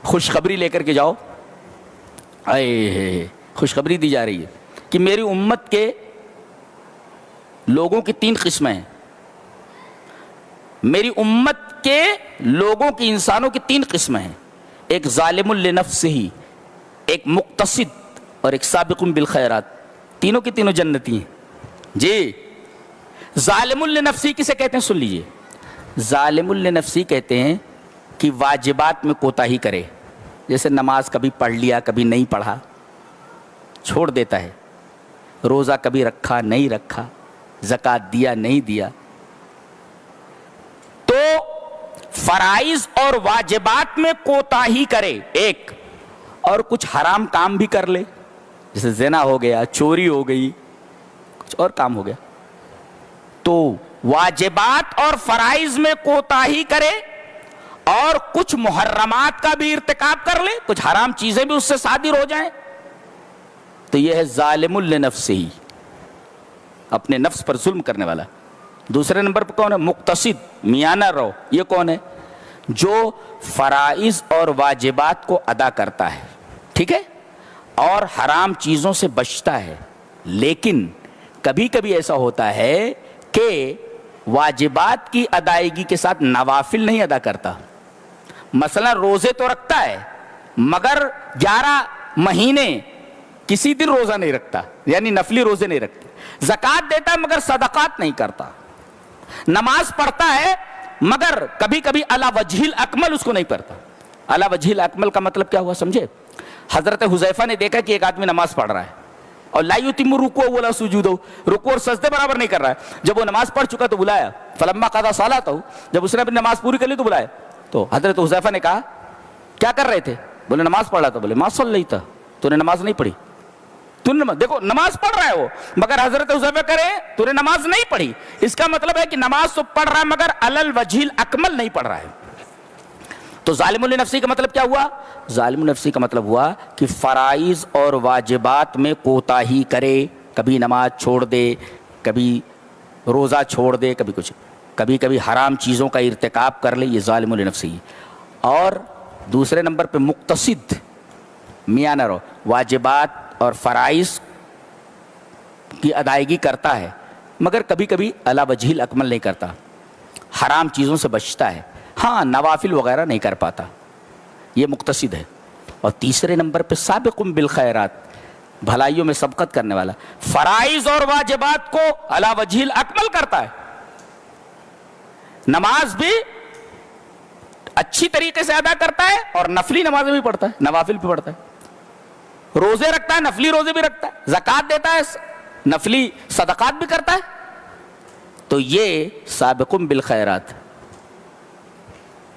خوشخبری لے کر کے جاؤ. اے خوشخبری دی جا رہی ہے کہ میری امت کے لوگوں کی 3 قسمیں ہیں. میری امت کے لوگوں کی، انسانوں کی 3 قسمیں ہیں. ایک ظالم لنفسہ، ایک مقتصد، اور ایک سابق بالخیرات. تینوں کی تینوں جنتی ہیں. جی ظالم لنفسی کسے کہتے ہیں؟ سن لیجئے. ظالم لنفسی کہتے ہیں کہ واجبات میں کوتاہی کرے. جیسے نماز کبھی پڑھ لیا، کبھی نہیں پڑھا، چھوڑ دیتا ہے. روزہ کبھی رکھا نہیں رکھا، زکوٰۃ دیا نہیں دیا. تو فرائض اور واجبات میں کوتاہی کرے ایک، اور کچھ حرام کام بھی کر لے، جیسے زنا ہو گیا، چوری ہو گئی، کچھ اور کام ہو گیا. تو واجبات اور فرائض میں کوتاہی کرے اور کچھ محرمات کا بھی ارتکاب کر لے، کچھ حرام چیزیں بھی اس سے صادر ہو جائیں، تو یہ ہے ظالم لنفسہ، اپنے نفس پر ظلم کرنے والا. دوسرے نمبر پر کون ہے؟ مقتصد، میانہ رو. یہ کون ہے؟ جو فرائض اور واجبات کو ادا کرتا ہے، ٹھیک ہے، اور حرام چیزوں سے بچتا ہے. لیکن کبھی کبھی ایسا ہوتا ہے کہ واجبات کی ادائیگی کے ساتھ نوافل نہیں ادا کرتا. مثلا روزے تو رکھتا ہے مگر 11 مہینے کسی دن روزہ نہیں رکھتا، یعنی نفلی روزے نہیں رکھتے. زکوٰۃ دیتا ہے مگر صدقات نہیں کرتا. نماز پڑھتا ہے مگر کبھی کبھی علی وجہ الاکمل اس کو نہیں پڑھتا. علی وجہ الاکمل کا مطلب کیا ہوا سمجھے؟ حضرت حذیفہ نے دیکھا کہ ایک آدمی نماز پڑھ رہا ہے اور لا یتم رکوع ولا سجود، رکوع اور سجدے برابر نہیں کر رہا ہے. جب وہ نماز پڑھ چکا تو بلایا. فلما قضى صلاته، جب اس نے اپنی نماز پوری کر لی تو بلایا. تو حضرت حذیفہ نے کہا کیا کر رہے تھے؟ بولے نماز پڑھ رہا تھا. بولے ما صلیت، تو نے نماز نہیں پڑھی. دیکھو نماز پڑھ رہا ہے وہ، مگر حضرت حذیفہ کرے تو نے نماز نہیں پڑھی. اس کا مطلب ہے کہ نماز تو پڑھ رہا ہے مگر علی الوجہ الاکمل نہیں پڑھ رہا ہے. تو ظالم لنفسی کا مطلب کیا ہوا؟ ظالم نفسی کا مطلب ہوا کہ فرائض اور واجبات میں کوتاہی کرے. کبھی نماز چھوڑ دے، کبھی روزہ چھوڑ دے، کبھی کچھ، کبھی کبھی حرام چیزوں کا ارتکاب کر لے. یہ ظالم لنفسی. اور دوسرے نمبر پہ مقتصد، میانہ رو، واجبات اور فرائض کی ادائیگی کرتا ہے مگر کبھی کبھی علی وجہ الاکمل نہیں کرتا، حرام چیزوں سے بچتا ہے. ہاں نوافل وغیرہ نہیں کر پاتا. یہ مقتصد ہے. اور تیسرے نمبر پہ سابق بالخیرات، بھلائیوں میں سبقت کرنے والا. فرائض اور واجبات کو علی وجہ الاکمل کرتا ہے. نماز بھی اچھی طریقے سے ادا کرتا ہے اور نفلی نمازیں بھی پڑھتا ہے، نوافل بھی پڑھتا ہے. روزے رکھتا ہے، نفلی روزے بھی رکھتا ہے. زکوٰۃ دیتا ہے، نفلی صدقات بھی کرتا ہے. تو یہ سابق بالخیرات.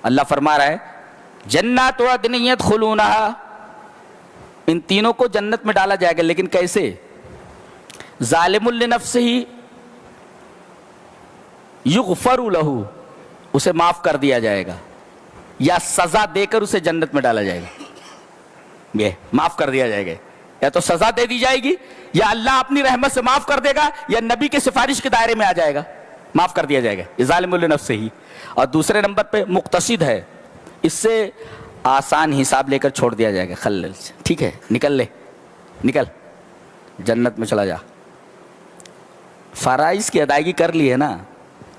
اللہ فرما رہا ہے جنات عدن یدخلونہا، ان تینوں کو جنت میں ڈالا جائے گا. لیکن کیسے؟ ظالم لنفسہ یغفر لہ، اسے معاف کر دیا جائے گا، یا سزا دے کر اسے جنت میں ڈالا جائے گا. یہ معاف کر دیا جائے گا، یا تو سزا دے دی جائے گی، یا اللہ اپنی رحمت سے معاف کر دے گا، یا نبی کے سفارش کے دائرے میں آ جائے گا، معاف کر دیا جائے گا. یہ ظالم لنفسہ ہی. اور دوسرے نمبر پہ مقتصد ہے، اس سے آسان حساب لے کر چھوڑ دیا جائے گا. خلل سے ٹھیک ہے، نکل لے، نکل جنت میں چلا جا. فرائض کی ادائیگی کر لی ہے نا،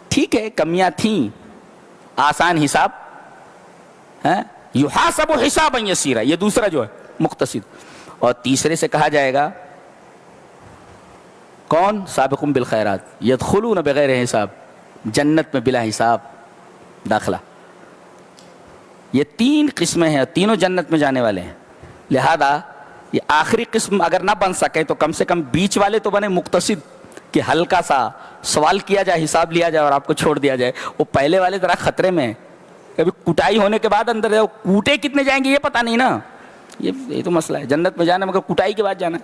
ٹھیک ہے، کمیاں تھیں، آسان حساب ہے. یحاسب حسابا یسیرا، یہ دوسرا جو ہے مقتصد. اور تیسرے سے کہا جائے گا کون؟ سابق بالخیرات، یدخلون بغیر حساب، جنت میں بلا حساب داخلہ. یہ 3 قسمیں ہیں، تینوں جنت میں جانے والے ہیں. لہذا یہ آخری قسم اگر نہ بن سکے تو کم سے کم بیچ والے تو بنے، مقتصد، کہ ہلکا سا سوال کیا جائے، حساب لیا جائے اور آپ کو چھوڑ دیا جائے. وہ پہلے والے ذرا خطرے میں ہیں، کبھی کٹائی ہونے کے بعد اندر جاؤ، کوٹے کتنے جائیں گے یہ پتہ نہیں نا. یہ تو مسئلہ ہے. جنت میں جانا مگر کٹائی کے بعد جانا.